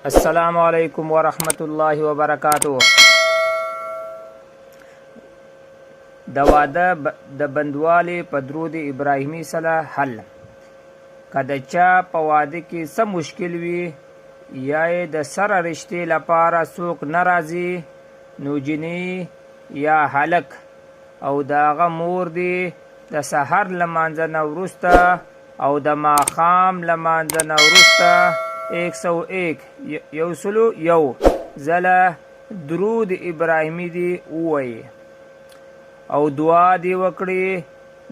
السلام علیکم ورحمۃ اللہ وبرکاتہ. د واده د بندوالي په درود ابراهیمي سره حل. که د چا په واده کې څه مشکل وي یا یې د سره رشتې لپاره څوک نه راځي، نو جنۍ یا هلک او د هغه مور دی د سحر لمانځه نه وروسته او د ماښام لمانځه نه وروسته 101 ځله درود ابراهیمي دی ووایي او دعا دی وکړي،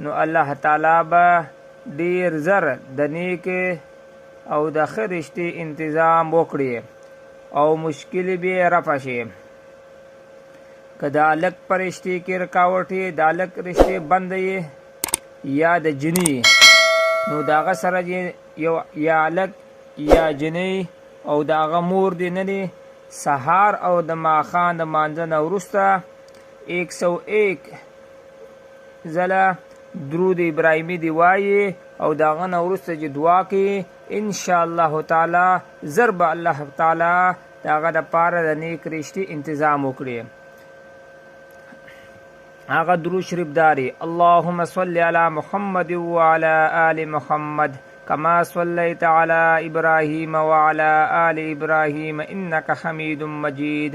نو الله تعالی به ډیر زر د نیک او د ښه رشتې انتظام وکړي او مشکل به رفع شي. که د هلک په رشتې کې رکاوټ یې، د هلک رشتې بند یې یا د جنۍ، نو د هغه سره یا هلک یا جنۍ او د هغه مور دی نه دی سهار او د ماښام د مانځه نه وروسته 101 ځله درود ابراهیمي دی وایي او د هغه نه وروسته چې دعا کوي، انشاءالله تعالی زر به الله تعالی د هغه دپاره د نیک رشتې انتظام وکړي. هغه درود شریف داري: اللهم صل علی محمد وعلى آل محمد كما صليت على إبراهيم وعلى آل إبراهيم إنك حميد مجيد.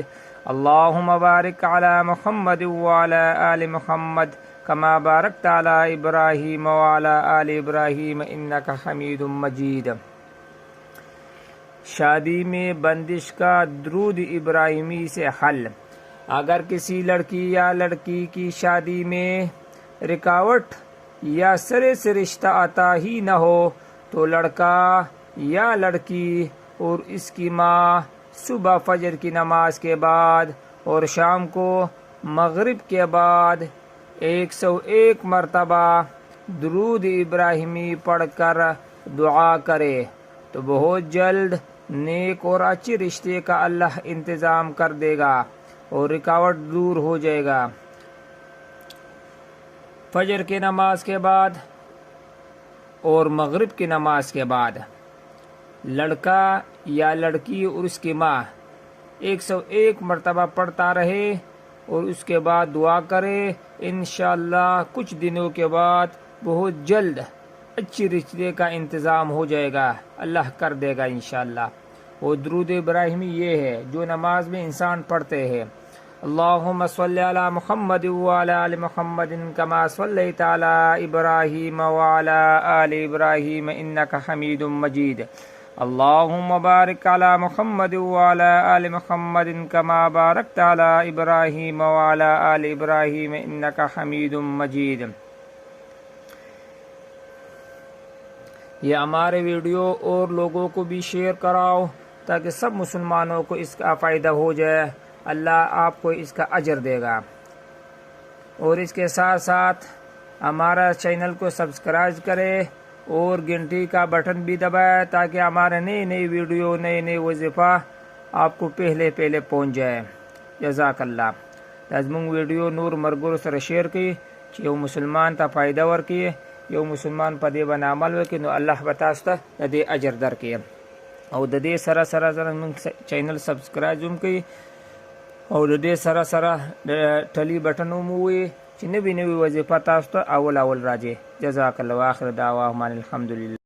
اللهم بارك على محمد وعلى آل محمد كما باركت على إبراهيم وعلى آل إبراهيم إنك حميد مجيد. شادی میں بندش کا درود ابراہیمی سے حل. اگر کسی لڑکی یا لڑکی کی شادی میں رکاوٹ یا سرے سے رشتہ آتا ہی نہ ہو، تو لڑکا یا لڑکی اور اس کی ماں صبح فجر کی نماز کے بعد اور شام کو مغرب کے بعد 101 مرتبہ درود ابراہیمی پڑھ کر دعا کرے تو بہت جلد نیک اور اچھے رشتے کا اللہ انتظام کر دے گا اور رکاوٹ دور ہو جائے گا. فجر کی نماز کے بعد اور مغرب کی نماز کے بعد لڑکا یا لڑکی اور اس کی ماں 101 مرتبہ پڑھتا رہے اور اس کے بعد دعا کرے. انشاءاللہ کچھ دنوں کے بعد بہت جلد اچھی رشتے کا انتظام ہو جائے گا، اللہ کر دے گا انشاءاللہ. وہ درود ابراہیمی یہ ہے جو نماز میں انسان پڑھتے ہیں: اللهم صل على محمد وعلى آل محمد كما صليت على إبراهيم وعلى آل إبراهيم إنك حميد مجيد. اللهم بارك على محمد وعلى آل محمد كما باركت على إبراهيم وعلى آل إبراهيم إنك حميد مجيد. یہ ہمارے ویڈیو اور لوگوں کو بھی شیئر کراؤ تاکہ سب مسلمانوں کو اس کا فائدہ ہو جائے. اللہ آپ کو اس کا اجر دے گا. اور اس کے ساتھ ساتھ ہمارا چینل کو سبسکرائب کرے اور گھنٹی کا بٹن بھی دبائے تاکہ ہمارے نئی ویڈیو نئے وظیفہ آپ کو پہلے پہنچ جائے. جزاک اللہ. تزمون ویڈیو نور مرګور سره شیئر کړئ چې یو مسلمان ته فائدہ ورکړي، یو مسلمان په دې باندې عمل وکړي، نو الله به تاسو ته د دې اجر درکړي. او د دې سره زموږ چینل سبسکرایب هم کړئ او د دې سره د ټلی بټن هم ووهئ چې نوي وظیفه تاسو ته اول راځي. جزاک الله. آخر دعواهم الحمدلله.